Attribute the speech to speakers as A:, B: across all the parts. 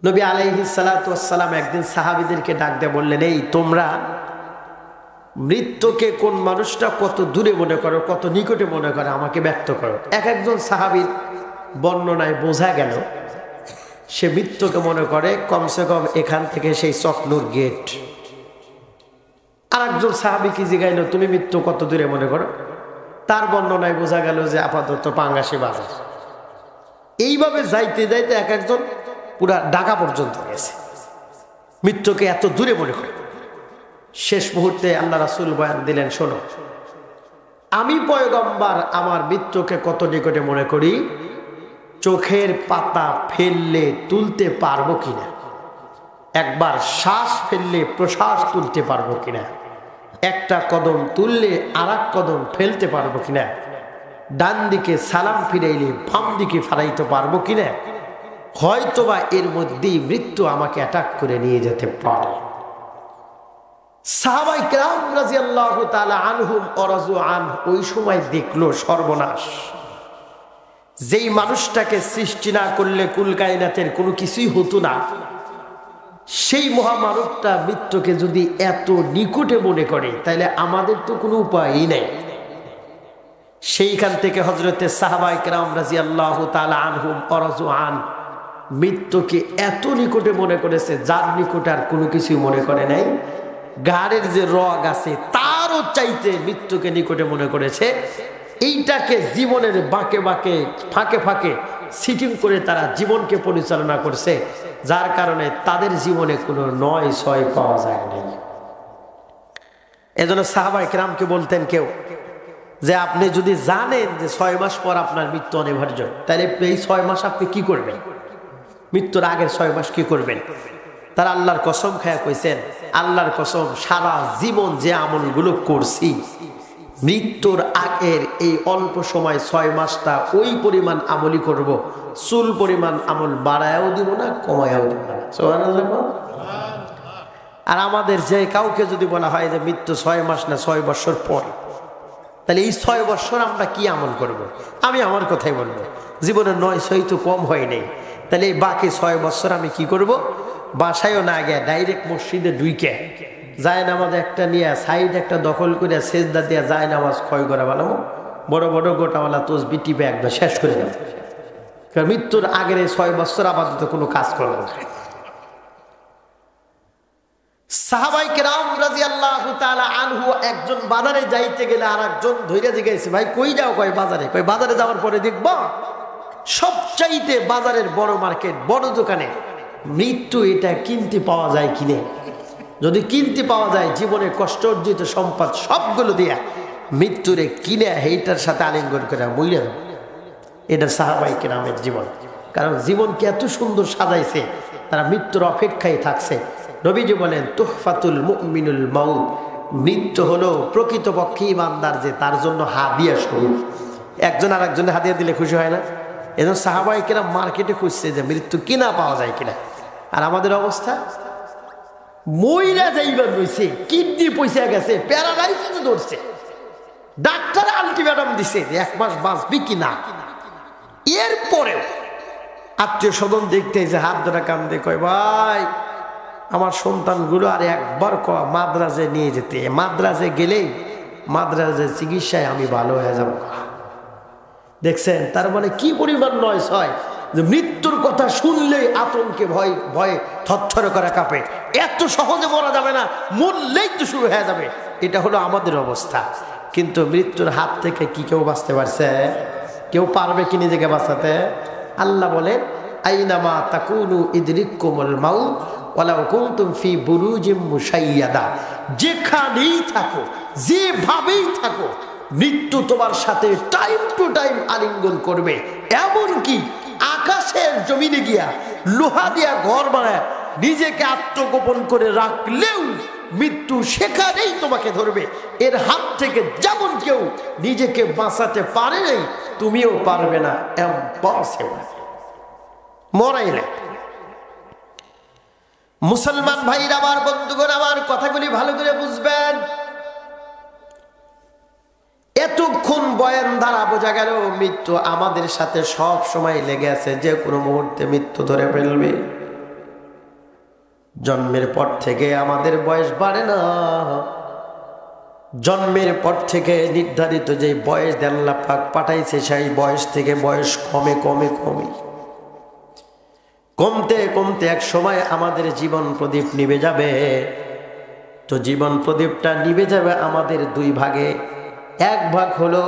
A: নবী আলাইহিস সালাতু ওয়াস সালাম একদিন সাহাবীদেরকে ডাক দিয়ে বললেন, এই তোমরা মৃত্যুকে কোন মানুষটা কত দূরে মনে করো, কত নিকটে মনে করে আমাকে ব্যক্ত করো। এক একজন সাহাবীর বর্ণনায় বোঝা গেল সে মৃত্যুকে মনে করে কমসে কম এখান থেকে সেই চকনুর গেট। আর একজন সাহাবীকে জিগাইল, তুমি মৃত্যু কত দূরে মনে করো? তার বর্ণনায় বোঝা গেল যে আপাতত পাঙ্গাসি বাজার। এইভাবে যাইতে যাইতে এক একজন পুরা ঢাকা পর্যন্ত গেছে, মৃত্যুকে এত দূরে মনে করে। শেষ মুহূর্তে আল্লাহ রাসূল বয়ান দিলেন, শোনো, আমি পয়গম্বর আমার মৃত্যুকে কত নিকটে মনে করি, চোখের পাতা ফেললে তুলতে পারবো কিনা, একবার শ্বাস ফেললে প্রশ্বাস তুলতে পারবো কিনা, একটা কদম তুললে আর এক কদম ফেলতে পারবো কিনা, ডান দিকে সালাম ফিরাইলে বাম দিকে ফেরাইতে পারবো কিনা, হয়তোবা এর মধ্যেই মৃত্যু আমাকে অ্যাটাক করে নিয়ে যেতে পারে। সাহাবায়ে কেরাম রাদিয়াল্লাহু তাআলা আনহুম ওয়া রাযু আনহু ওই সময় দেখলো সর্বনাশ। যেই মানুষটাকে সৃষ্টি না করলে কুল কায়নাতের কোনো কিছুই হতো না, সেই মহামানবটা মৃত্যুকে যদি এত নিকটে মনে করে, তাহলে আমাদের তো কোনো উপায়ই নেই। সেইখান থেকে হযরতে সাহাবায়ে কেরাম রাদিয়াল্লাহু তাআলা আনহুম ওয়া রাযু আনহু মৃত্যুকে এত নিকটে মনে করেছে, যার নিকটে আর কোনো কিছুই মনে করে নাই। গাড়ের যে রগ আছে তারও চাইতে মৃত্যুকে নিকটে মনে করেছে। এইটাকে জীবনের বাঁকে বাঁকে ফাঁকে ফাঁকে সিটিং করে তারা জীবনকে পরিচালনা করছে, যার কারণে তাদের জীবনে কোনো নয় ছয় পাওয়া যায় না। এজন্য সাহাবায়ে কেরামকে বলতেন কেউ যে, আপনি যদি জানেন যে 6 মাস পর আপনার মৃত্যু অনিবার্য, তাহলে এই 6 মাস আপনি কি করবেন? মৃত্যুর আগের 6 মাস কি করবেন? তারা আল্লাহর কসম খায়া কইছেন, আল্লাহর কসম, সারা জীবন যে আমলগুলো করছি, মৃত্যুর আগের এই অল্প সময় 6 মাসটা ওই পরিমাণ আমলই করব, চুল পরিমাণ আমল বাড়ায়ও দিব না, কমায়ও দিব না। সুবহানাল্লাহ। আর আমাদের যে কাউকে যদি বলা হয় যে মৃত্যু 6 মাস না 6 বছর পর, তাহলে এই 6 বছর আমরা কি আমল করব? আমি আমার কথাই বলবো, জীবনের 9 তো কম হয় নাই। তাহলে এই বাকি 6 বছর আমি কি করব? বাসায়ও না গিয়ে ডাইরেক্ট মসজিদে ঢুকে যায় নামাজ একটা নিয়ে সাইড একটা দখল করে সেজদা দিয়ে যায় নামাজ ক্ষয় করে বানাবো, বড় বড় গোটাওয়ালা তসবি টিপে একবার শেষ করে দেবো। কারণ মৃত্যুর আগের এই 6 বছর আপাতত কোনো কাজ করবো না। সাহাবায়ে কেরাম রাদিয়াল্লাহু তাআলা আনহু একজন বাজারে যাইতে গেলে আর একজন ধইরা জিজ্ঞাসা, ভাই কই যাও? কয় বাজারে। কয় বাজারে যাওয়ার পরে দেখব সবচাইতে বাজারের বড় মার্কেট, বড় দোকানে মৃত্যু এটা কিনতে পাওয়া যায় কিনে। যদি কিনতে পাওয়া যায়, জীবনে কষ্ট অর্জিত সম্পদ সবগুলো দিয়া মৃত্যুরে কিনে এইটার সাথে আলিঙ্গন করে মইরা দাও। এটা সাহাবায়ে কেরামের জীবন। কারণ জীবনকে এত সুন্দর সাজাইছে, তারা মৃত্যুর অপেক্ষায় থাকছে। নবীজি বলেন, তুহফাতুল মুমিনুল মাউত, মৃত্যু হলো প্রকৃতপক্ষে ইমানদার যে তার জন্য হাদিয়া স্বরূপ। একজন আর একজনের হাদিয়া দিলে খুশি হয় না? এজন্য সাহাবায়ে কেরাম মার্কেটে খুঁজছে যে মৃত্যু কিনা পাওয়া যায় কিনা। আর আমাদের অবস্থা, মইরা যাইবার রইছে, কিডনি পয়সা গেছে, প্যারালাইসিস ধরছে, ডাক্তার আলটিমেটাম দিছে যে 1 মাস বাঁচবি কিনা। এরপরেও আত্মীয় স্বজন দেখতে যে হাত ধরা কাম দিয়ে কয়, ভাই আমার সন্তানগুলো আর একবার মাদ্রাজে নিয়ে যেতে, মাদ্রাজে গেলেই মাদ্রাজের চিকিৎসায় আমি ভালো হয়ে যাব। দেখছেন, তার মানে কি পরিমাণ নয় ছয়, যে মৃত্যুর কথা শুনলেই আতঙ্কে ভয়ে থরথর করে কাঁপে। এত সহজে মরা যাবে না, মরলেই তো শুরু হয়ে যাবে। এটা হলো আমাদের অবস্থা। কিন্তু মৃত্যুর হাত থেকে কি কেউ বাঁচতে পারছে? কেউ পারবে কি নিজেকে বাঁচাতে? আল্লাহ বলেন, আইনামা তাকুনু ইদরিকুমুল মাউত ওয়ালাউ কুনতুম ফি বুরুজিম মুশাইয়াদা। যেখানেই থাকো, যেভাবেই থাকো, মৃত্যু তোমার সাথে টাইম টু টাইম আলিঙ্গন করবে। এমনকি আকাশের জমিনে গিয়া লোহা দিয়া ঘর বানায় নিজেকে আত্মগোপন করে রাখলেও মৃত্যু সেখানেই তোমাকে ধরবে। এর হাত থেকে যেমন কেউ নিজেকে বাঁচাতে পারে নাই, তুমিও পারবে না। ইম্পসিবল। মরাইলে মুসলমান ভাইরা আমার, বন্ধুগণ আমার, কথাগুলি ভালো করে বুঝবেন। এতক্ষণ বয়ান দ্বারা বোঝা গেল মৃত্যু আমাদের সাথে সব সময় লেগে আছে, যে কোনো মুহূর্তে মৃত্যু ধরে ফেলবে। জন্মের পর থেকে আমাদের বয়স বাড়ে না। জন্মের পর থেকে নির্ধারিত যে বয়স আল্লাহ পাক পাঠাইছে সেই বয়স থেকে বয়স কমে কমে কমে কমতে কমতে এক সময় আমাদের জীবন প্রদীপ নিভে যাবে। তো জীবন প্রদীপটা নিভে যাবে আমাদের দুই ভাগে। এক ভাগ হলো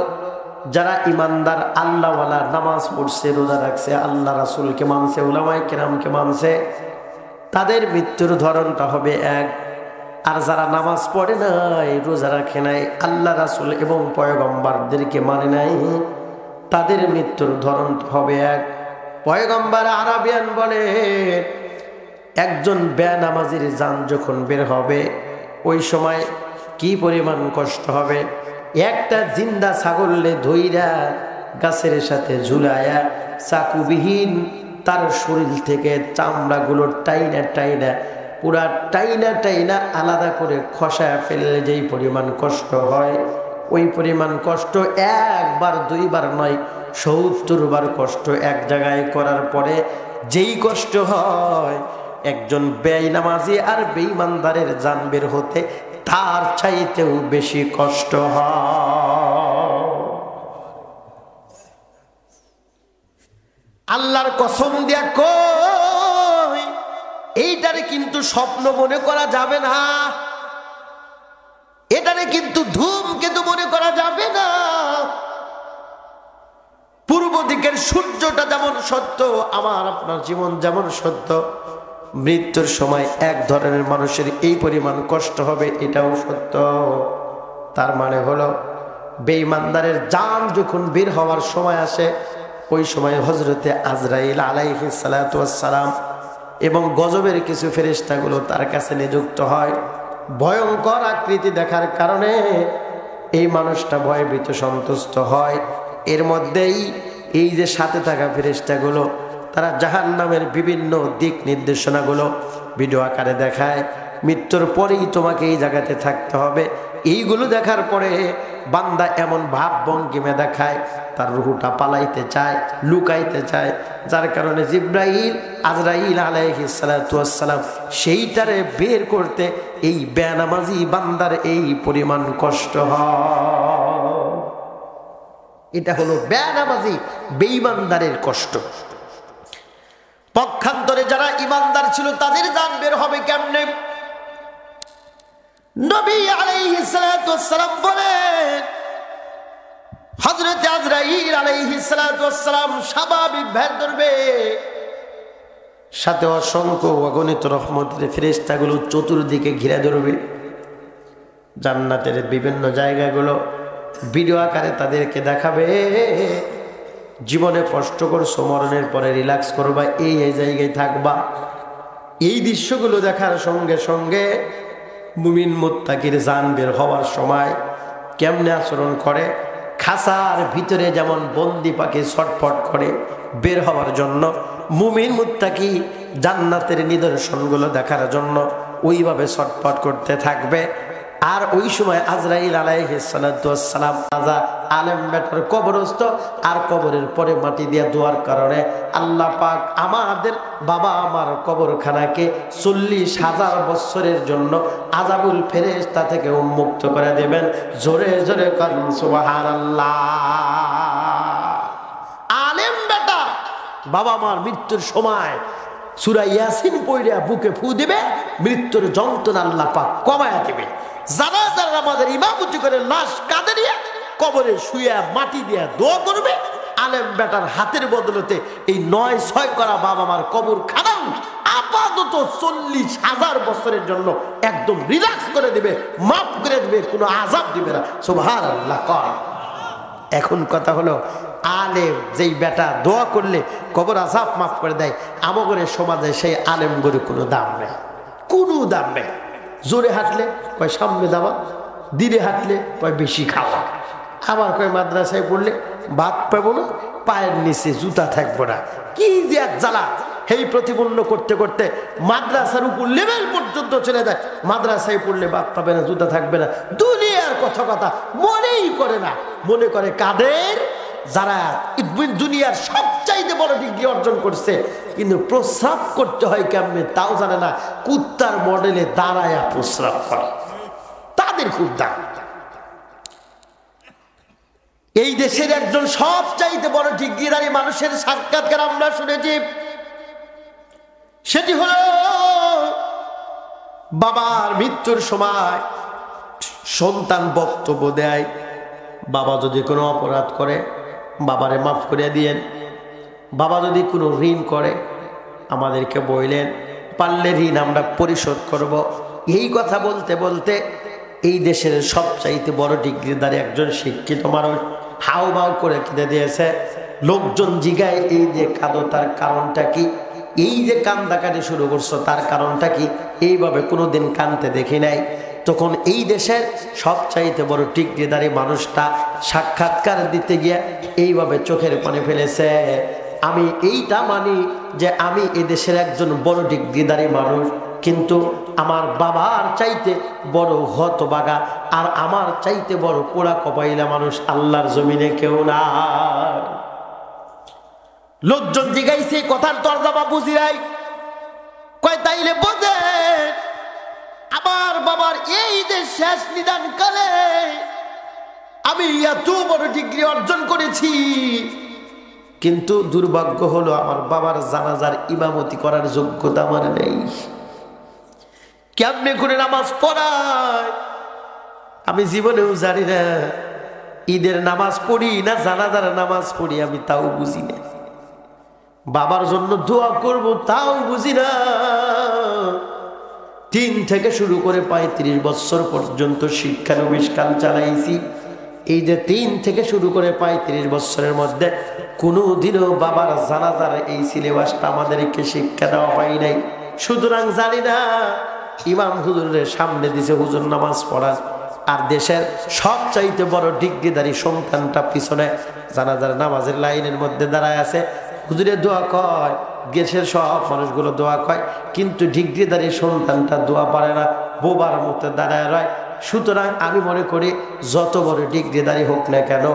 A: যারা ইমানদার, আল্লাহওয়ালা, নামাজ পড়ছে, রোজা রাখছে, আল্লাহ রাসূলকে মানছে, উলামায়ে কেরামকে মানছে, তাদের মৃত্যুর ধরনটা হবে এক। আর যারা নামাজ পড়ে নাই, রোজা রাখে নাই, আল্লাহ রাসূল এবং পয়গম্বরদেরকে মানে নাই, তাদের মৃত্যুর ধরনটা হবে এক। পয়গম্বর আরাবিয়ান বলে একজন বেনামাজির জান যখন বের হবে ওই সময় কি পরিমাণ কষ্ট হবে। একটা জিন্দা ছাগললে ধইরা গাছের সাথে ঝুলায়া চাকুবিহীন তার শরীর থেকে চামড়াগুলো টাইনা টাইনা পুরা টাইনা টাইনা আলাদা করে খসায় ফেললে যেই পরিমাণ কষ্ট হয়, ওই পরিমাণ কষ্ট একবার দুইবার নয়, ৭০ বার কষ্ট এক জায়গায় করার পরে যেই কষ্ট হয়, একজন বেঈমানামাজি আর বেঈমানদারের জান বের হতে তার চাইতেও বেশি কষ্ট হয়। আল্লাহর কসম দিয়া কই, এইটারে কিন্তু স্বপ্ন মনে করা যাবে না, এটারে কিন্তু ধূমকেতু মনে করা যাবে না। পূর্ব দিকের সূর্যটা যেমন সত্য, আমার আপনার জীবন যেমন সত্য, মৃত্যুর সময় এক ধরনের মানুষের এই পরিমাণ কষ্ট হবে এটাও সত্য। তার মানে হলো বেঈমানদারের জান যখন বের হওয়ার সময় আসে ওই সময় হযরতে আজরাইল আলাইহিস সালাতু ওয়াস সালাম এবং গজবের কিছু ফেরেশতাগুলো তার কাছে নিযুক্ত হয়। ভয়ঙ্কর আকৃতি দেখার কারণে এই মানুষটা ভয়ভীত সন্তুষ্ট হয়। এর মধ্যেই এই যে সাথে থাকা ফেরেশতাগুলো তারা জাহান্নামের বিভিন্ন দিক নির্দেশনাগুলো ভিডিও আকারে দেখায়। মৃত্যুর পরেই তোমাকে এই জায়গাতে থাকতে হবে, এইগুলো দেখার পরে বান্দা এমন ভাব ভঙ্গিমে দেখায় তার রুহটা পালাইতে চায়, লুকাইতে চায়, যার কারণে জিবরাইল আজরাইল আলাইহিস সালাতু ওয়াস সালাম সেইটারে বের করতে এই বেনামাজি বান্দার এই পরিমাণ কষ্ট হয়। এটা হলো বেনামাজি বেঈমানদারের কষ্ট। পক্ষান্তরে যারা ইমানদার ছিল তাদের জান বের হবে কেমনে? নবী আলাইহিস সালাতু ওয়াস সালাম বলেন, হযরত আজরাইল আলাইহিস সালাতু ওয়াস সালাম স্বাভাবিক ভেদ ধরবে, সাথে অসংখ্য অগণিত রহমতের ফেরেশতাগুলো চতুর্দিকে ঘিরে ধরবে। জান্নাতের বিভিন্ন জায়গাগুলো ভিডিও আকারে তাদেরকে দেখাবে। জীবনে কষ্ট করছো, মরণের পরে রিল্যাক্স করবা, এই জায়গায় থাকবা। এই দৃশ্যগুলো দেখার সঙ্গে সঙ্গে মুমিন মুত্তাকির জান বের হওয়ার সময় কেমনে আচরণ করে, খাসার ভিতরে যেমন বন্দি পাখি ছটফট করে বের হওয়ার জন্য, মুমিন মুত্তাকি জান্নাতের নিদর্শনগুলো দেখার জন্য ওইভাবে ছটফট করতে থাকবে। আর ওই সময় আজরাইল আলাইহিস সালাতু ওয়াস সালাম রাজা আলেম বেটার কবরস্থ, আর কবরের পরে মাটি দিয়ে দোয়ার কারণে আল্লাহ পাক আমাদের বাবা আমার কবরখানাকে ৪০,০০০ বছরের জন্য আযাবুল ফেরেশতা থেকে উন্মুক্ত করে দেবেন। জোরে জোরে কারণ সুবহানাল্লাহ। আলেম বেটা বাবা মার মৃত্যুর সময় সূরা ইয়াসিন পড়িয়া বুকে ফু দিবে, মৃত্যুর যন্ত্রণা আল্লাহ পাক কমায়া দিবে। জানাজার আমাদের ইমামতি করে লাশ কাঁধে নিয়ে কবরে শুয়ে মাটি দিয়ে দোয়া করবে। আলেম বেটার হাতের বদলতে এই ৯-৬ করা বাবা মার কবর খানাও আপাতত ৪০,০০০ বছরের জন্য একদম রিল্যাক্স করে দিবে, মাফ করে দিবে, কোনো আযাব দিবে না। সুবহানাল্লাহ। এখন কথা হলো, আলেম যেই বেটা দোয়া করলে কবর আযাব মাফ করে দেয়, আমাদের সমাজে সেই আলেম গরু কোনো দাম নেই, কোনো দাম নেই। জোরে হাঁটলে কয় সামনে যাওয়া, ধীরে হাঁটলে কয় বেশি খাওয়া, আবার কয় মাদ্রাসায় পড়লে ভাত পাবো না, পায়ের নিচে জুতা থাকবো না। কি যে এক জ্বালা! এই প্রতিপন্ন করতে করতে মাদ্রাসার উপর লেভেল পর্যন্ত চলে যায়। মাদ্রাসায় পড়লে ভাত পাবে না, জুতা থাকবে না, দুনিয়ার কথা মনেই করে না। মনে করে কাদের যারা দুনিয়ার সবচাইতে বড় ডিগ্রি অর্জন করছে, কিন্তু প্রস্রাব করতে হয় কেমনে তাও জানে না, কুত্তার মডেলে দাঁড়ায়া প্রস্রাব করে, তাদের খুব দাম। এই দেশের একজন সবচাইতে বড় ডিগ্রিধারী মানুষের সাক্ষাৎকার আমরা শুনেছি, সেটি হলো বাবার মৃত্যুর সময় সন্তান বক্তব্য দেয়, বাবা যদি কোনো অপরাধ করে বাবারে মাফ করে দিয়েন, বাবা যদি কোনো ঋণ করে আমাদেরকে বললেন, পারলে ঋণ আমরা পরিশোধ করব। এই কথা বলতে বলতে এই দেশের সবচাইতে বড় ডিগ্রিধারী একজন শিক্ষিত মানুষ হাউ মাউ করে কেঁদে দিয়েছে। লোকজন জিগায়, এই যে কাঁদো তার কারণটা কি? এই যে কান্দাকাটি শুরু করছো তার কারণটা কি? এইভাবে কোনোদিন কাঁদতে দেখি নাই। তখন এই দেশের সবচাইতে বড় ডিগ্রিধারী মানুষটা সাক্ষাৎকার দিতে গিয়ে এইভাবে চোখের পানি ফেলেছে, আমি এইটা মানি যে আমি এই দেশের একজন বড় ডিগ্রিধারী মানুষ, কিন্তু আমার বাবার চাইতে বড় হতভাগা আর আমার চাইতে বড় পোড়া কপাইলা মানুষ আল্লাহর জমিনে কেউ না। লোকজন জিগাইছে, কথার তরজমা বুঝি নাই, কয় তাইলে বোঝে আমার বাবার এই যে শেষ নিদান কালে আমি এত বড় ডিগ্রি অর্জন করেছি, কিন্তু দুর্ভাগ্য হলো আমার বাবার জানাজার ইমামতি করার যোগ্যতা আমার নেই। কেমনে করে নামাজ পড়ায় আমি জীবনেও জানি না, ঈদের নামাজ পড়ি না জানাজার নামাজ পড়ি আমি তাও বুঝি না, বাবার জন্য দোয়া করব তাও বুঝি না। 3 থেকে শুরু করে 35 বছর পর্যন্ত শিক্ষানবিষ্কার চালাইছি, এই যে 3 থেকে শুরু করে 35 বছরের মধ্যে কোনোদিনও বাবার জানাজার এই সিলেবাসটা আমাদেরকে শিক্ষা দেওয়া হয় নাই। সুতরাং জানি না ইমাম হুজুরের সামনে দিছে হুজুর নামাজ পড়া, আর দেশের সবচাইতে বড় ডিগ্রিধারী সন্তানটা পিছনে জানাজার নামাজের লাইনের মধ্যে দাঁড়ায় আছে, হুজুরে দোয়া কয়, দেশের সব মানুষগুলো দোয়া কয়, কিন্তু ডিগ্রিধারী সন্তানটা দোয়া পারে না, বোবার মতো দাঁড়ায় রয়। সুতরাং আমি মনে করি যত বড় ডিগ্রিধারী হোক না কেন,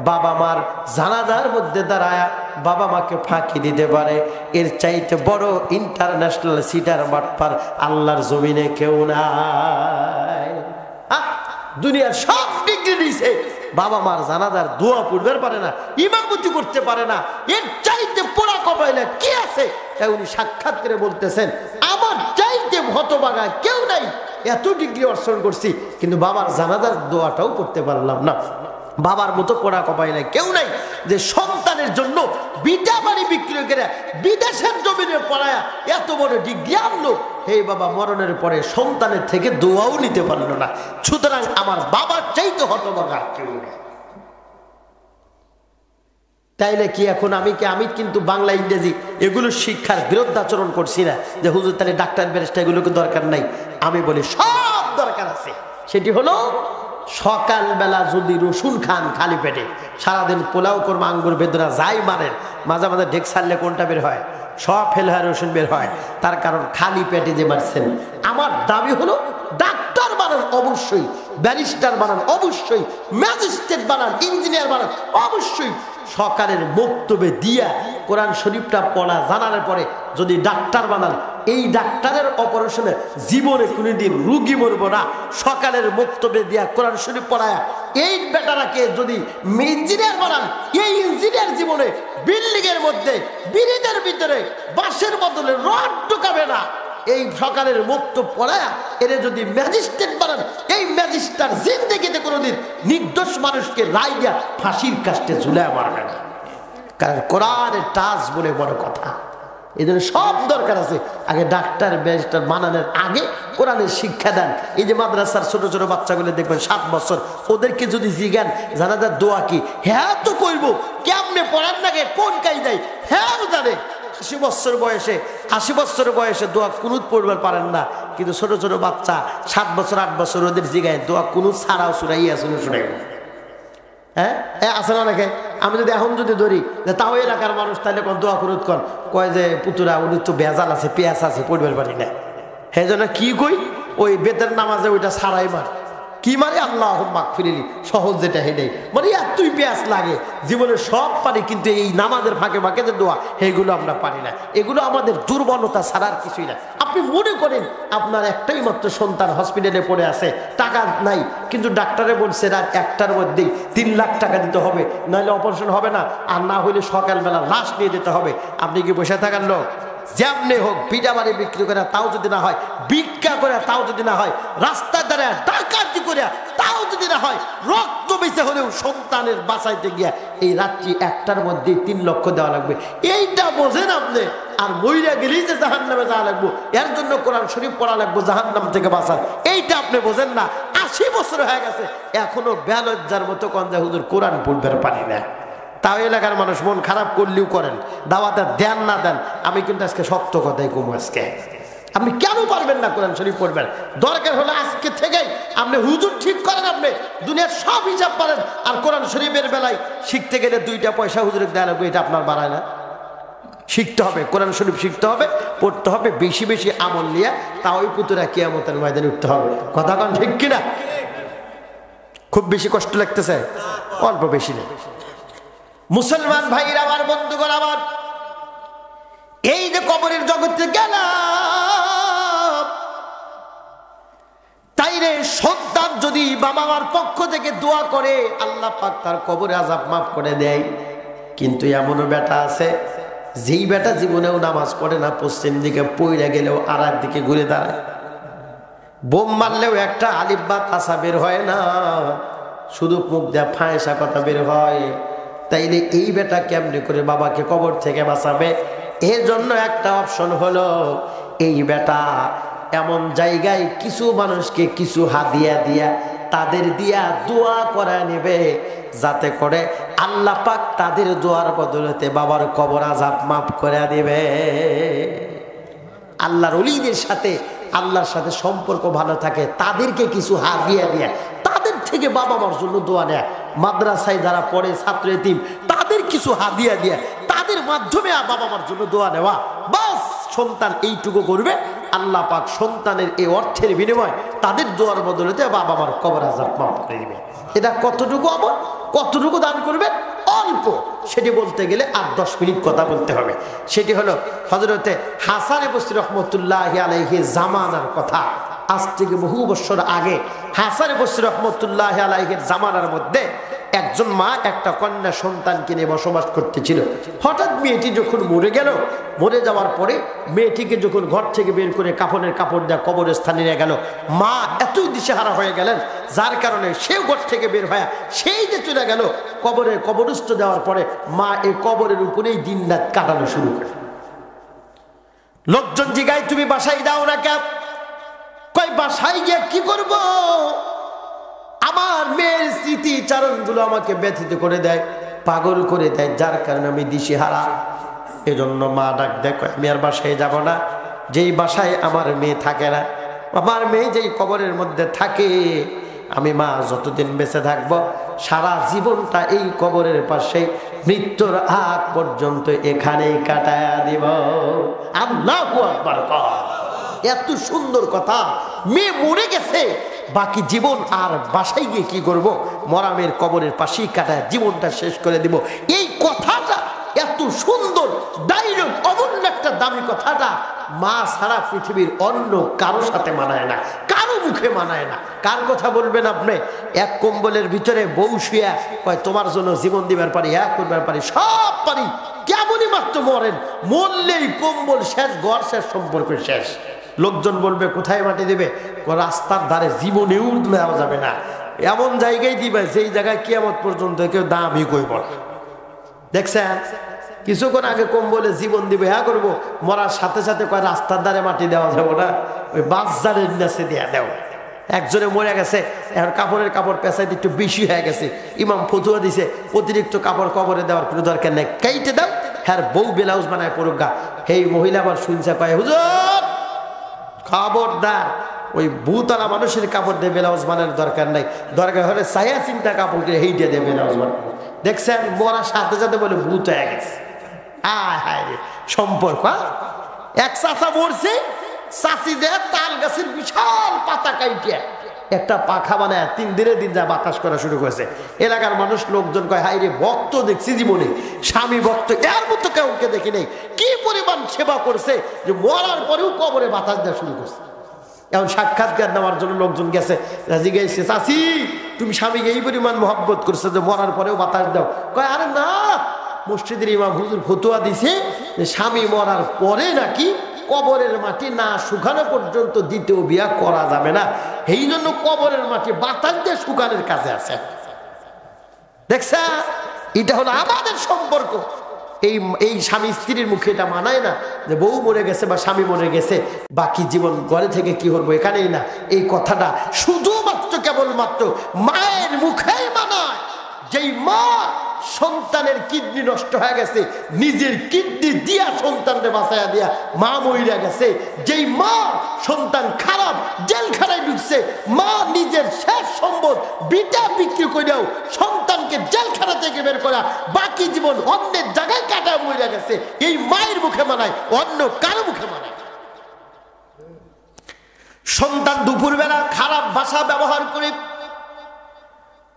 A: বাবা মার জানাজার মধ্যে দাঁড়ায় বাবা মাকে ফাঁকি দিতে পারে, এর চাইতে বড় ইন্টারন্যাশনাল সিটার বাটপার আল্লাহর জমিনে কেউ নাই। দুনিয়ার সব ডিগ্রি দিয়েছে, বাবা মার জানাজার দোয়া পড়তে পারে না, ইমামতি করতে পারে না, এর চাইতে পোড়া কপাইলে কি আছে? তাই উনি সাক্ষাৎ করে বলতেছেন, আমার চাইতে হতভাগা কেউ নাই, এত ডিগ্রি অর্জন করছি কিন্তু বাবার জানাজার দোয়াটাও করতে পারলাম না। বাবার মতো পোড়া কপাইলে কেউ নাই যে সন্তানের জন্য বিটা বাড়ি বিক্রি করে বিদেশের জমিনে পড়ায়া এত বড় ডিগ্রি আনলো, হে বাবা মরণের পরে সন্তানের থেকে দোয়াও নিতে পারলো না। সুতরাং আমার বাবার চাইতে হতভাগা কেউ নেই। তাইলে কি এখন আমি কিন্তু বাংলা ইংরেজি এগুলো শিক্ষার বিরুদ্ধাচরণ করছি না যে হুজুর তাহলে ডাক্তার ব্যারিস্টার এগুলোকে দরকার নাই, আমি বলি সব দরকার আছে। সেটি হলো সকালবেলা যদি রসুন খান খালি পেটে, সারাদিন পোলাও করবো আঙ্গুর বেদনা যাই মারেন, মাঝে মাঝে ঢেক ছাড়লে কোনটা বের হয়, সব ফেল হয়, রসুন বের হয়, তার কারণ খালি পেটে যে মারছেন। আমার দাবি হলো ডাক্তার বানান অবশ্যই, ব্যারিস্টার বানান অবশ্যই, ম্যাজিস্ট্রেট বানান, ইঞ্জিনিয়ার বানান অবশ্যই, সকালের বক্তব্যে দিয়া কোরআন শরীফটা পড়া জানার পরে যদি ডাক্তার বানান, এই ডাক্তারের অপারেশনে জীবনে কোনোদিন রুগী মরবো না। সকালের বক্তব্যে দিয়া কোরআন শরীফ পড়ায়া এই বেটারাকে যদি ইঞ্জিনিয়ার বানান, এই ইঞ্জিনিয়ার জীবনে বিল্ডিং এর মধ্যে ব্রিজের ভিতরে বাঁশের বদলে রড ঢুকাবে না। এই সকালের বক্তব্য পড়ায়া এর যদি ম্যাজিস্ট্রেট বানান, এই ম্যাজিস্ট্রেট জিন্দেগিতে কোনোদিন নির্দোষ মানুষকে রায় দিয়া ফাঁসির কাস্টে ঝুলে মারবে না, কারণ কোরআনের টাচ বলে বড় কথা। এই জন্য সব দরকার আছে, আগে ডাক্তার ব্যারিস্টার বানানোর আগে কোরআনের শিক্ষা দেন। এই যে মাদ্রাসার ছোট ছোট বাচ্চাগুলো দেখবেন 7 বছর, ওদেরকে যদি জিজ্ঞান জানাজার দোয়া কি, হ্যাঁ তো কইব, কেমনে পড়ার নাকি কোন কায়দায়, হ্যাঁ জানে। 80 বছর বয়সে দোয়া কুনুত পড়বার পারেন না, কিন্তু ছোট ছোট বাচ্চা 7 বছর 8 বছর ওদের জিগায় দোয়া কুনুত ছাড়াও শুনাইয়া শুনাইব। হ্যাঁ আছে না অনেকে, আমি যদি এখন যদি ধরি যে তাও এলাকার মানুষ তাহলে কোন দোয়া কুনুত কর, কয় যে পুতুরা উনি তো বেজাল আছে, পেঁয়াজ আছে, পড়বার পারি না। সেই জন্য কি কই, ওই বেতের নামাজে ওইটা ছাড়াই মার, কি মানে আল্লাহুম্মা গফিরলি, সহজ যেটা হেডে মানে এতই পেঁয়াজ লাগে জীবনে সব পারি, কিন্তু এই নামাজের ফাঁকে ফাঁকে যে দোয়া এইগুলো আমরা পারি না। এগুলো আমাদের দুর্বলতা ছাড়া আর কিছুই না। আপনি মনে করেন আপনার একটাই মাত্র সন্তান হসপিটালে পড়ে আছে, টাকা নাই, কিন্তু ডাক্তারে বলছে রাত 1টার মধ্যেই 3 লাখ টাকা দিতে হবে, নাহলে অপারেশন হবে না, আর না হলে সকালবেলা লাশ নিয়ে যেতে হবে। আপনি কি বসে থাকার লোক? যেমনি হোক বিটা বাড়ি বিক্রি করে তাও যদি না হয়, ভিক্ষা করে তাও যদি না হয়, রাস্তায় দাঁড়ায় ডাকাতি করে তাও যদি না হয়, রক্ত বেঁচে হলেও সন্তানের বাঁচাইতে গিয়া এই রাত্রি 1টার মধ্যে 3 লক্ষ দেওয়া লাগবে, এইটা বোঝেন আপনি? আর মইরা গেলেই যে জাহান্নামে যাওয়া লাগবো, এর জন্য কোরআন শরীফ পড়া লাগবো জাহান্নাম থেকে বাঁচার, এইটা আপনি বোঝেন না। 80 বছর হয়ে গেছে এখনো বেলজ্জার মতো কঞ্জা হুজুর কোরআন পড়বে পারি না। তাও এলাকার মানুষ মন খারাপ করলেও করেন, দাওয়াতে দেন না দেন, আমি কিন্তু আজকে সত্য কথাই কমু। আজকে আপনি কেন পারবেন না কোরআন শরীফ পড়বেন? দরকার হলে আজকে থেকেই আপনি হুজুর ঠিক করেন, আপনি দুনিয়ার সব হিসাব পারেন, আর কোরআন শরীফের বেলায় শিখতে গেলে 2টা পয়সা হুজুরের দেওয়া লাগবে, এটা আপনার বাড়ায় না। শিখতে হবে, কোরআন শরীফ শিখতে হবে, পড়তে হবে, বেশি বেশি আমল নিয়ে, তাও ওই পুতুরা কিয়ামতের ময়দানে উঠতে হবে। কথা কন ঠিক কিনা? খুব বেশি কষ্ট লাগতেছে? অল্প বেশি নেই। মুসলমান ভাইরা আমার, বন্ধুগণ আমার, এই যে কবরের জগতে গেলাম, তাইরে সন্তান যদি বাবা মার পক্ষ থেকে দোয়া করে আল্লাহ পাক তার কবরে আযাব মাফ করে দেয়। কিন্তু এমনও বেটা আছে যেই বেটা জীবনেও নামাজ পড়ে না, পশ্চিম দিকে পইরা গেলেও আর দিকে ঘুরে দাঁড়ায়, বোম মারলেও একটা আলিফ বা তাসা বের হয় না, শুধু মুখ দিয়ে ফাঁসা কথা বের হয়। তাইলে এই বেটা কেমনে করে বাবাকে কবর থেকে বাঁচাবে? এর জন্য একটা অপশন হলো, এই বেটা এমন জায়গায় কিছু মানুষকে কিছু হাদিয়া দিয়া তাদের দিয়া দোয়া করায় নেবে, যাতে করে আল্লাহ পাক তাদের দোয়ার বদলেতে বাবার কবর আযাব মাফ করে দিবে। আল্লাহর ওলিদের সাথে আল্লাহর সাথে সম্পর্ক ভালো থাকে, তাদেরকে কিছু হাদিয়া দিয়া তাদের থেকে বাবা মার জন্য দোয়া নেয়। মাদ্রাসায় যারা পড়ে ছাত্র এতিম, তাদের কিছু হাদিয়া দিয়া তাদের মাধ্যমে বাবা মার জন্য দোয়া নেওয়া, বাস সন্তান এইটুকু করবে, আল্লাহ পাক সন্তানের এই অর্থের বিনিময় তাদের দোয়ার বদলেতে বাবা মার কবর আযাব মাফ করে দিবে। এটা কতটুকু আমল, কতটুকু দান করবে? অল্প। সেটি বলতে গেলে 8-10 মিনিট কথা বলতে হবে। সেটি হলো হযরতে হাসান বসরি রহমতুল্লাহি আলাইহি জামানার কথা। আজ থেকে বহু বছর আগে হাসান বসরি রহমতুল্লাহি আলাইহির জামানার মধ্যে একজন মা একটা কন্যা সন্তানকে নিয়ে বসবাস করতেছিল। হঠাৎ মেয়েটি যখন মরে গেল, মরে যাওয়ার পরে মেয়েটিকে যখন ঘর থেকে বের করে কাফনের কাপড় দেওয়া কবরের স্থানে নিয়ে গেল, মা এতই দিশেহারা হয়ে গেলেন, যার কারণে সেও ঘর থেকে বের হয়ে সেই যে চলে গেল কবরে। কবরস্থ দেওয়ার পরে মা এই কবরের উপরেই দিন রাত কাটানো শুরু করে। লোকজন জিগায়, তুমি বাসায় দাও না কেন? কই বাসায় গিয়ে কি করব? আমার মেয়ের স্মৃতিচারণগুলো আমাকে ব্যথিত করে দেয়, পাগল করে দেয়, যার কারণে আমি দিশেহারা। এজন্য মা ডাক দেয়, আমি আর বাসায় যাব না, যেই বাসায় আমার মেয়ে থাকে না, আমার মেয়ে যেই কবরের মধ্যে থাকে, আমি মা যতদিন বেঁচে থাকবো সারা জীবনটা এই কবরের পাশে, মৃত্যুর আগ পর্যন্ত এখানেই কাটায়া দিব। আল্লাহু আকবার। এত সুন্দর কথা। মেয়ে মরে গেছে, বাকি জীবন আর বাসায় গিয়ে কি করব? মরা মেয়ের কবরের পাশেই কাটায় জীবনটা শেষ করে দিব। এই কথাটা এত সুন্দর ডায়লগ, অমূল্য একটা দামি কথাটা মা সারা পৃথিবীর অন্য কারো সাথে মানায় না, কারো মুখে মানায় না। কার কথা বলবেন আপনি? এক কম্বলের ভিতরে বউ শুয়া কয়, তোমার জন্য জীবন দিবার পারি, এক করবার পারি, সব পারি, কেমনই মাত্র মরেন, মরলেই কম্বল শেষ, ঘর শেষ, সম্পর্ক শেষ। লোকজন বলবে কোথায় মাটি দেবে? রাস্তার ধারে, জীবনেও দেওয়া যাবে না, এমন জায়গায় দিবে যেই জায়গায় কিয়ামত পর্যন্ত কেউ দামই কইব না। দেখছেন, কিছুক্ষণ আগে কম্বলে জীবন দিবে, হ্যাঁ করবো, মরার সাথে সাথে কয় রাস্তার ধারে মাটি দেওয়া যাবো না, ওই বাজারের নাচে দেওয়া দেও। একজনে মরে গেছে, এখন কাপড়ের কাপড় পেঁচাইতে একটু বেশি হয়ে গেছে, ইমাম ফতুয়া দিছে অতিরিক্ত কাপড় কবরে দেওয়ার কোনো দরকার নেই, কেটে দাও। হ্যাঁ বউ ব্লাউজ বানায় পড়ুক গা। এই মহিলা আবার শুনছে, কয় হুজুর খবরদার, ওই ভূতলা মানুষের কাপড় দিয়ে ব্লাউজ বানানোর দরকার নাই, দরকার হলে ছায়া চিন্তা কাপড় দিয়ে হেইটে দিয়ে ব্লাউজ বানানো। দেখছেন, মরার সাথে সাথে বলে ভূত হয়ে গেছে। আয় হায় রে সম্পর্ক। এক চাচা মরছে, চাচি দেয় তাল গাছের বিশাল পাতা কাইটিয়া একটা পাখা বানায় 3 দিনের দিন যা বাতাস করা শুরু করেছে। এলাকার মানুষ লোকজন কয়, হাই রে ভক্ত দেখছি জীবনে, স্বামী ভক্ত এর মতো কাউকে দেখি নেই। কি পরিমাণ সেবা করছে যে মরার পরেও কবরে বাতাস দেওয়া শুরু করছে। এখন সাক্ষাৎকার নেওয়ার জন্য লোকজন গেছে, রাজি গেছে, চাচি তুমি স্বামীকে এই পরিমাণ মহব্বত করছো যে মরার পরেও বাতাস দাও। কয় আরে না, মসজিদের ইমাম হুজুর ফতোয়া দিছে যে স্বামী মরার পরে নাকি কবরের মাটি না শুকানো পর্যন্ত দ্বিতীয় বিয়া করা যাবে না, এই জন্য কবরের মাটি বাতাস দিয়ে শুকানোর কাছে আছে। দেখছা, এটা হলো আমাদের সম্পর্ক। এই স্বামী স্ত্রীর মুখে এটা মানায় না যে বউ মরে গেছে বা স্বামী মরে গেছে বাকি জীবন ঘরে থেকে কি করবো, এখানেই না। এই কথাটা শুধুমাত্র কেবলমাত্র মায়ের মুখেই মানায়। যেই মা সন্তানের কিডনি নষ্ট হয়ে গেছে, নিজের কিডনি দিয়া সন্তানকে বাঁচাইয়া দিয়া মা মইরা গেছে। যেই মা সন্তান খারাপ জেলখানায় ঢুকছে, মা নিজের শেষ সম্পদ বিটা বিক্রি করেও সন্তানকে জেলখানা থেকে বের করা, বাকি জীবন অন্যের জায়গায় কাটা মইরা গেছে। এই মায়ের মুখে মানায়, অন্য কারো মুখে মানায়। সন্তান দুপুরবেলা খারাপ ভাষা ব্যবহার করে,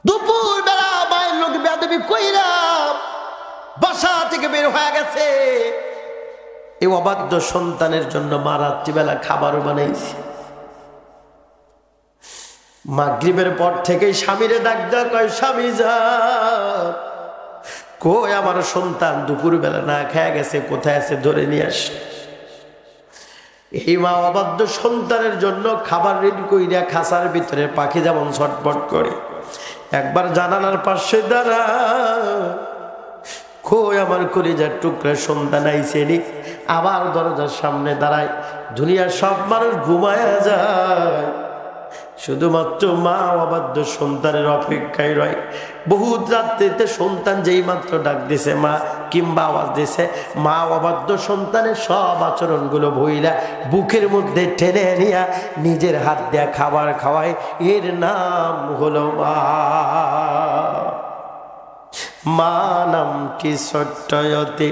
A: দুপুরবেলা মায়ের লোক বেয়াদবি কইরা বাসা থেকে বের হয়ে গেছে, এই অবাধ্য সন্তানের জন্য মা রাত্রিবেলা খাবারও বানাইছে। মাগরিবের পর থেকে স্বামীরে ডাক দেওয়া, কয় স্বামী যান, কই আমার সন্তান দুপুরবেলা না খেয়ে গেছে, কোথায় আছে ধরে নিয়ে আস। এই মা অবাধ্য সন্তানের জন্য খাবার রেডি কইরা খাঁচার ভিতরে পাখি যেমন ছটপট করে, একবার জানালার পাশে দাঁড়া, কই আমার কলিজার টুকরা সন্তান আইছে নি। আবার দরজার সামনে দাঁড়ায়, দুনিয়ার সব মানুষ ঘুমায়া যায়, শুধুমাত্র মা অবাধ্য সন্তানের অপেক্ষায় রয়। বহুত রাত্রিতে সন্তান যেই মাত্র ডাক দিছে মা কিংবা আওয়াজ দিছে, মা অবাধ্য সন্তানের সব আচরণগুলো ভইলা বুকের মধ্যে টেনে নিয়া নিজের হাত দেয়া খাবার খাওয়ায়। এর নাম হলো মা। মা নামটি ছোট্টয়তে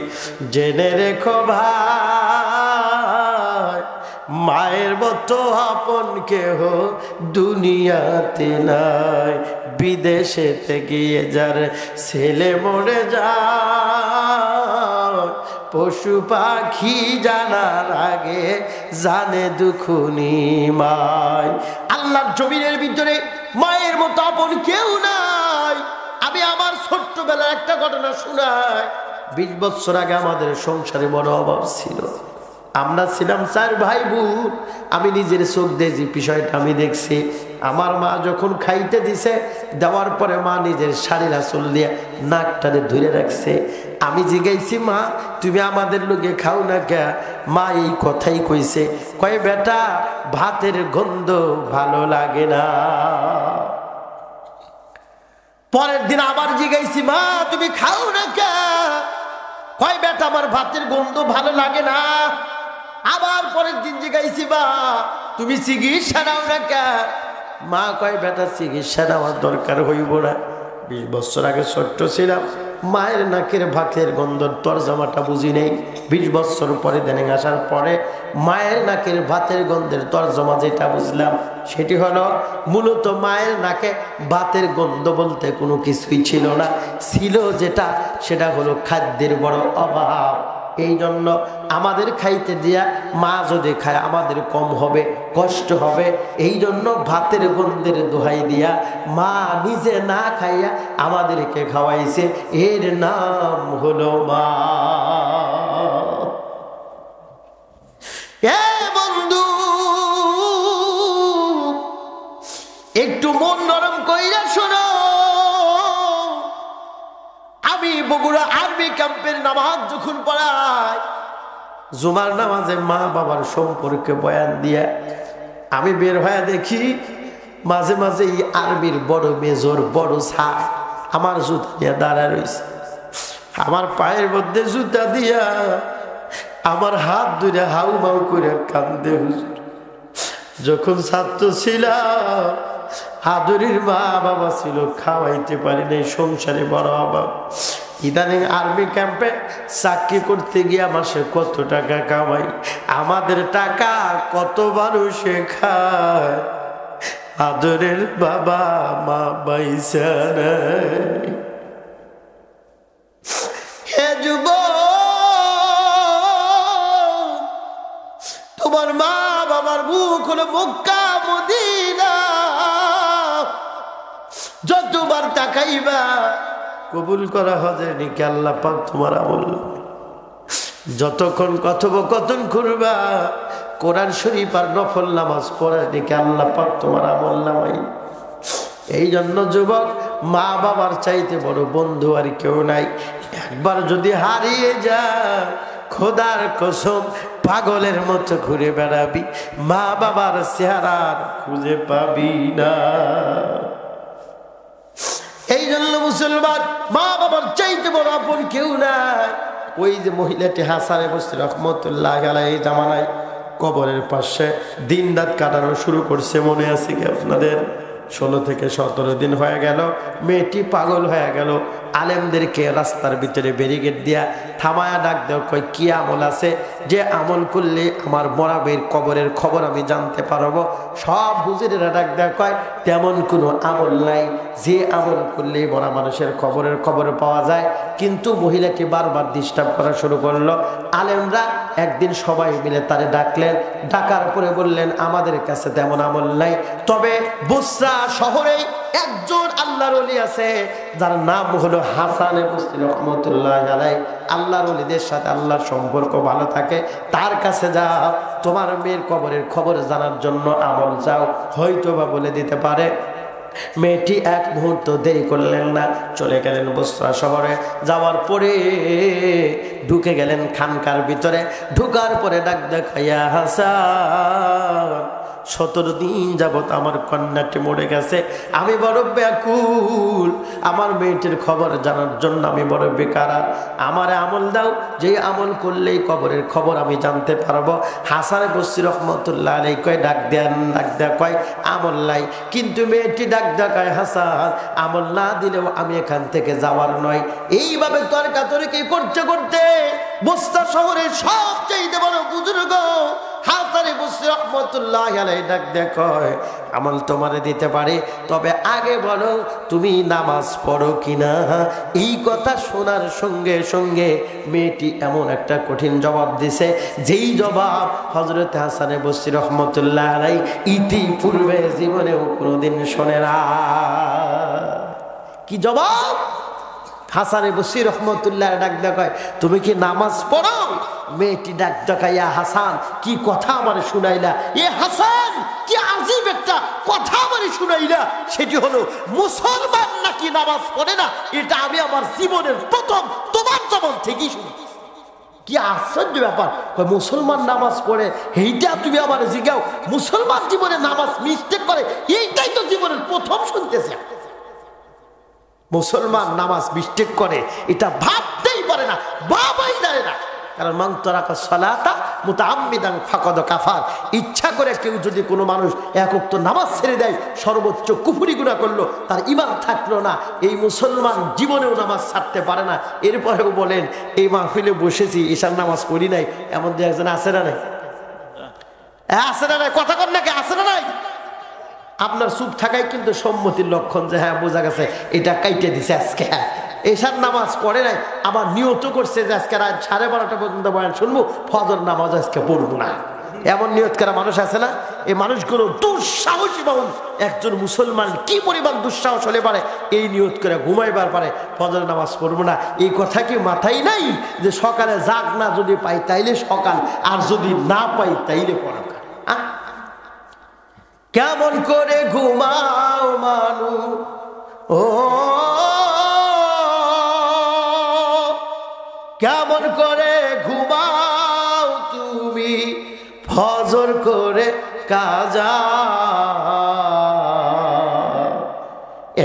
A: জেনে রেখো ভাই, মায়ের মতো আপন কেহ দুনিয়াতে নাই। বিদেশেতে গিয়ে যার ছেলে মরে যায়, পশু পাখি জানার আগে জানে দুখুনি মায়। আল্লাহর জমিনের ভিতরে মায়ের মতো আপন কেউ নাই। আমি আমার ছোট্টবেলার একটা ঘটনা শোনাই। 20 বছর আগে আমাদের সংসারে বড় অভাব ছিল। আমরা ছিলাম 4 ভাই বোন। আমি নিজের চোখ দিয়ে যে বিষয়টা আমি দেখছি, আমার মা যখন খাইতে দিছে, দেওয়ার পরে মা নিজের শাড়ির আঁচল দিয়ে নাকটারে ধরে রাখছে। আমি জিজ্ঞাসি, মা তুমি আমাদের লোকে খাও না কে? মা এই কথাই কইছে, কয় বেটা ভাতের গন্ধ ভালো লাগে না। পরের দিন আবার জিজ্ঞাসি, মা তুমি খাও না কে? কয় বেটা আমার ভাতের গন্ধ ভালো লাগে না। আবার পরের দিন জিজ্ঞাসি, মা তুমি চিকিৎসা নাও না কে? মা কয় বেটা চিকিৎসা নেওয়ার দরকার হইব না। 20 বছর আগে ছোট্ট ছিলাম, মায়ের নাকের ভাতের গন্ধর তরজমাটা বুঝি নেই। 20 বছর পরে দেনে আসার পরে মায়ের নাকের ভাতের গন্ধের তরজমা যেটা বুঝলাম, সেটি হলো মূলত মায়ের নাকে ভাতের গন্ধ বলতে কোনো কিছুই ছিল না। ছিল যেটা, সেটা হলো খাদ্যের বড় অভাব। এই জন্য আমাদের খাইতে দিয়া মা যদি খায় আমাদের কম হবে, কষ্ট হবে। এই জন্য ভাতের গন্ধের দোহাই দিয়া মা নিজে না খাইয়া আমাদেরকে খাওয়াইছে। এর নাম হলো মা। এ বন্ধু, একটু মন নরম কইরা শোনো। আমি বগুড়া আর্মি ক্যাম্পের নামাজ যখন পড়াই, জুমার নামাজে মা বাবার সম্পর্কে বয়ান দিয়া আমি বের হয়ে দেখি মাঝে মাঝে এই আর্মির বড় মেজর বড় স্যার আমার জুতা দিয়ে দাঁড়া রয়েছে। আমার পায়ের মধ্যে জুতা দিয়া আমার হাত ধরে হাউ মাউ করে কান্দে। হুজুর, যখন ছাত্র ছিলাম হাদুরির মা বাবা ছিল, খাওয়াইতে পারি নাই, সংসারে বড় অভাব। ইদানিং আর্মি ক্যাম্পে চাকরি করতে গিয়ে মাসে কত টাকা কামাই, আমাদের টাকা কত মানুষে খায়। আদরের বাবা মা বাইসা নাই। হে যুবক, তোমার মা বাবার মুখ হলো মক্কা মদিনা, যতবার তাকাইবা কবুল করা হজের নাকি আল্লাহ পাক তোমার আমল। যতক্ষণ কথোপকথন করবা কোরআন শরীফ আর নফল নামাজ পড়ার নাকি আল্লাহ পাক তোমার আমল নামাই। এই জন্য যুবক, মা বাবার চাইতে বড় বন্ধু আর কেউ নাই। একবার যদি হারিয়ে যায় খোদার কসম পাগলের মতো ঘুরে বেড়াবি, মা বাবার চেহারা খুঁজে পাবি না। এই জন্য মুসলমান, মা বাবার চাইতে বড় আপন কেউ নাই। ওই যে মহিলাটি হাসানে বসছে রহমতুল্লাহ আলাইহি জামানায় কবরের পাশে দিন রাত কাটানো শুরু করছে, মনে আছে কি আপনাদের? 16 থেকে 17 দিন হয়ে গেল, মেয়েটি পাগল হয়ে গেল। আলেমদেরকে রাস্তার ভিতরে ব্যারিকেড দিয়া থামায়া ডাক দেও, কই কি আমল আছে যে আমল করলে আমার মরা মেয়ের কবরের খবর আমি জানতে পারবো? সব হুজুরেরা ডাক দেয়া কয় তেমন কোনো আমল নাই যে আমল করলে মরা মানুষের খবরের খবর পাওয়া যায়। কিন্তু মহিলাটি বারবার ডিস্টার্ব করা শুরু করলো। আলেমরা একদিন সবাই মিলে তারে ডাকলেন, ডাকার পরে বললেন আমাদের কাছে তেমন আমল নাই, তবে বুসরা শহরেই একজন আল্লাহর ওলি আছে যার নাম হলো হাসান বসরি রহমতুল্লাহ আলাইহি। আল্লাহর ওলিদের সাথে আল্লাহর সম্পর্ক ভালো থাকে, তার কাছে যাও, তোমার মেয়ের কবরের খবর জানার জন্য আমল চাও, হয়তো বা বলে দিতে পারে। মেয়েটি এক মুহূর্ত দেরি করলেন না, চলে গেলেন বসরা শহরে। যাওয়ার পরে ঢুকে গেলেন খানকার ভিতরে। ঢুকার পরে ডাক দেখাইয়া হাসান, 17 দিন যাবত আমার কন্যাটি মরে গেছে, আমি বড় ব্যাকুল, আমার মেয়েটির খবর জানার জন্য আমি বড় বেকার, আমার আমল দাও, যে আমল করলেই কবরের খবর আমি জানতে পারবো। হাসান বসরি রহমতুল্লাহ আলাইহি কয় ডাক দেয়া কয় আমল নাই। কিন্তু মেয়েটি ডাক দেয়া কয় হাসান, আমল না দিলেও আমি এখান থেকে যাওয়ার নয়। এইভাবে তর্কাতর্কি করতে করতে বসরা শহরের সবচেয়ে বড় বুজুর্গ হাসান বসরি রহমতুল্লাহ আলাইহি ডাক দেয়া কয় আমল তোমারে দিতে পারে, তবে আগে বলো তুমি নামাজ পড়ো কিনা। এই কথা শোনার সঙ্গে সঙ্গে মেয়েটি এমন একটা কঠিন জবাব দিছে, যেই জবাব হযরত হাসান বসরি রহমতুল্লাহ আলাইহি ইতিপূর্বে জীবনেও কোনোদিন শোনে না। কি জবাব? হাসান বসরি রহমতুল্লাহ ডাক দেয়া কয় তুমি কি নামাজ পড়ো? মেয়েটি ডাক দেখাইয়া হাসান কি কথা আমারে শুনাইলা, এ হাসান কি আজীব একটা কথা আমারে শুনাইলা, সেটি হলো মুসলমান নাকি নামাজ পড়ে না, এটা আমি আমার জীবনের প্রথম তোমার জবান থেকেই শুনি। কি আশ্চর্য ব্যাপার, মুসলমান নামাজ পড়ে এইটা তুমি আমার জিগাও, মুসলমান জীবনে নামাজ মিস্টেক করে এইটাই তো জীবনের প্রথম শুনতেছে। মুসলমান নামাজ মিস্টেক করে এটা ভাবতেই পারে না, ভাবাই যায় না। কারণ মান তারাকা সালাতা মুতাআম্মিদান ফাকাদ কাফার, ইচ্ছা করে কেউ যদি কোনো মানুষ এক ওয়াক্ত নামাজ ছেড়ে দেয় সর্বোচ্চ কুফরি গুনাহ করলো, তার ঈমান থাকলো না। এই মুসলমান জীবনেও নামাজ ছাড়তে পারে না। এরপরেও বলেন এই মাহফিলে বসেছি ঈশার নামাজ পড়ি নাই, এমন যে একজন আছে না নাই? আছে না নাই? কথা কর নাকি আছে না নাই? আপনার চুপ থাকাই কিন্তু সম্মতির লক্ষণ যে হ্যাঁ বোঝা গেছে এটা কাইটে দিছে আজকে। এশার নামাজ পড়ে নাই, আবার নিয়ত করছে যে আজকে রাত 12:30 পর্যন্ত বয়ান শুনবো, ফজর নামাজ আজকে পড়বো না। এমন নিয়ত করা মানুষ আছে না? এই মানুষগুলো দুঃসাহসী বাউল। একজন মুসলমান কি পরিমাণ দুঃসাহস হলে পারে এই নিয়ত করে ঘুমাইবার পারে ফজর নামাজ পড়বো না? এই কথা কি মাথায় নাই যে সকালে জাগ না যদি পাই তাইলে সকাল, আর যদি না পাই তাইলে পড়া। কেমন করে ঘুমাও মানুষ, ও কেমন করে ঘুমাও তুমি ফজর করে কাজা,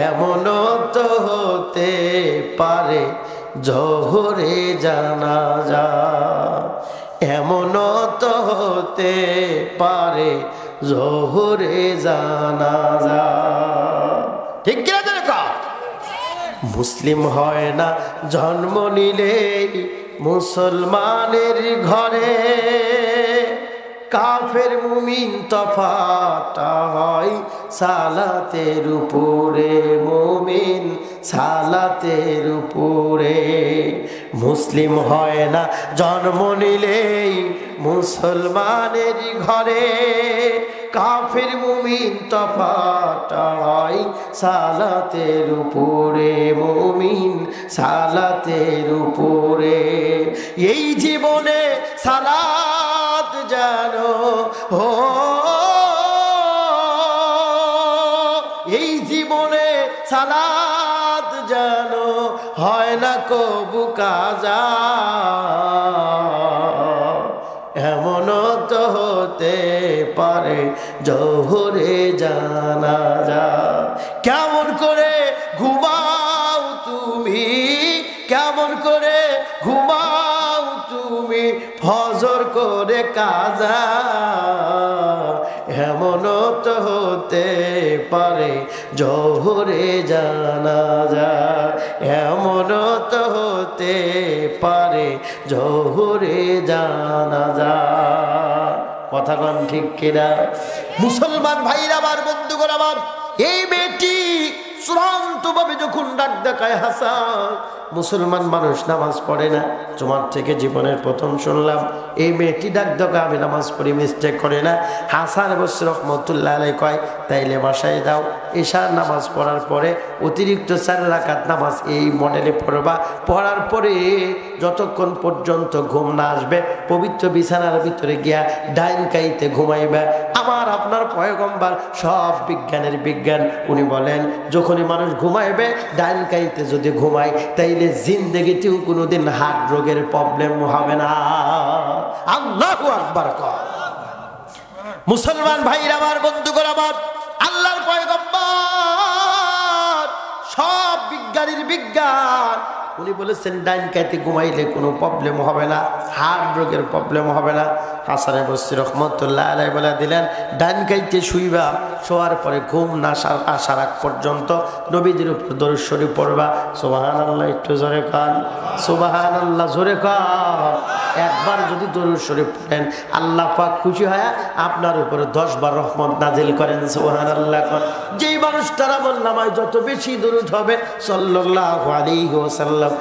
A: এমনও তো হতে পারে জোহরে জানাজা, এমনও তো হতে পারে জোহরে জানাজা। ঠিক কিনা দেখো? মুসলিম হয় না জন্ম নিলে মুসলমানের ঘরে, কাফের মুমিন তফাৎ হয় সালাতের উপরে, মুমিন সালাতের উপরে। মুসলিম হয় না জন্ম নিলেই মুসলমানের ঘরে, কাফের মুমিন তফাৎ হয় সালাতের উপরে, মুমিন সালাতের উপরে। এই জীবনে সালাত জানো ও, এই জীবনে সালাত জানো হয় না কবু কাজা, এমনও তো হতে পারে জোহরে জানাজা। কেমন করে ঘুমাও তুমি, কেমন করে ঘুমাও তুমি ফজর করে কাজা, এমনও তো হতে পারে জোহরে জানাজা, এমনও তো হতে পারে জোহরে জানাজা। কথা কন ঠিক কিনা? মুসলমান ভাইরা আমার, বন্ধুগণ আমার, এই মেয়েটি চূড়ান্তভাবে যখন ডাক দেখায় হাসান, মুসলমান মানুষ নামাজ পড়ে না, তোমার থেকে জীবনের প্রথম শুনলাম এই মেয়েটি ডাক দেখায় আমি নামাজ পড়ি, মিস্টেক করে না। হাসান বসরি রহমতুল্লাহ আলাইহি কয় তাইলে বাসায় দাও, এশার নামাজ পড়ার পরে অতিরিক্ত 4 রাকাত নামাজ এই মডেলে পড়বা, পড়ার পরে যতক্ষণ পর্যন্ত ঘুম না আসবে পবিত্র বিছানার ভিতরে গিয়া ডাইন কাইতে ঘুমাইবা। আমার আপনার পয়গম্বর সব বিজ্ঞানের বিজ্ঞান, উনি বলেন যখনই মানুষ ঘুমাইবে ডাইন কাইতে যদি ঘুমায় তাইলে জিন্দেগিতেও কোনোদিন হার্ট রোগের প্রবলেম হবে না। আল্লাহু আকবার। মুসলমান ভাইরা আমার, বন্ধুগণ আমার, আল্লাহর পয়গম্বর সব বিজ্ঞানীর বিজ্ঞান, উনি বলেছেন ডাইন কাইতে ঘুমাইলে কোনো প্রবলেম হবে না, হার্ট রোগের প্রবলেম হবে না। হাসান বসরি রহমতুল্লাহ আলাইহি বলে দিলেন ডাইন কাইতে শুইবা, শোয়ার পরে ঘুম না আসার আগ পর্যন্ত নবীজির উপর দরুদ শরীফ পড়বা। সুবহানাল্লাহ, একটু জোরে কান সুবহানাল্লাহ, জোরে কান। একবার যদি দরুদ শরীফ পড়েন আল্লাহ পাক খুশি হয় আপনার উপরে 10 বার রহমত নাজিল করেন। সুবহানাল্লাহ। যেই মানুষটার আমল নামায় যত বেশি দরুদ হবে সাল্লাল্লাহু আলাইহি ওয়াসাল্লাম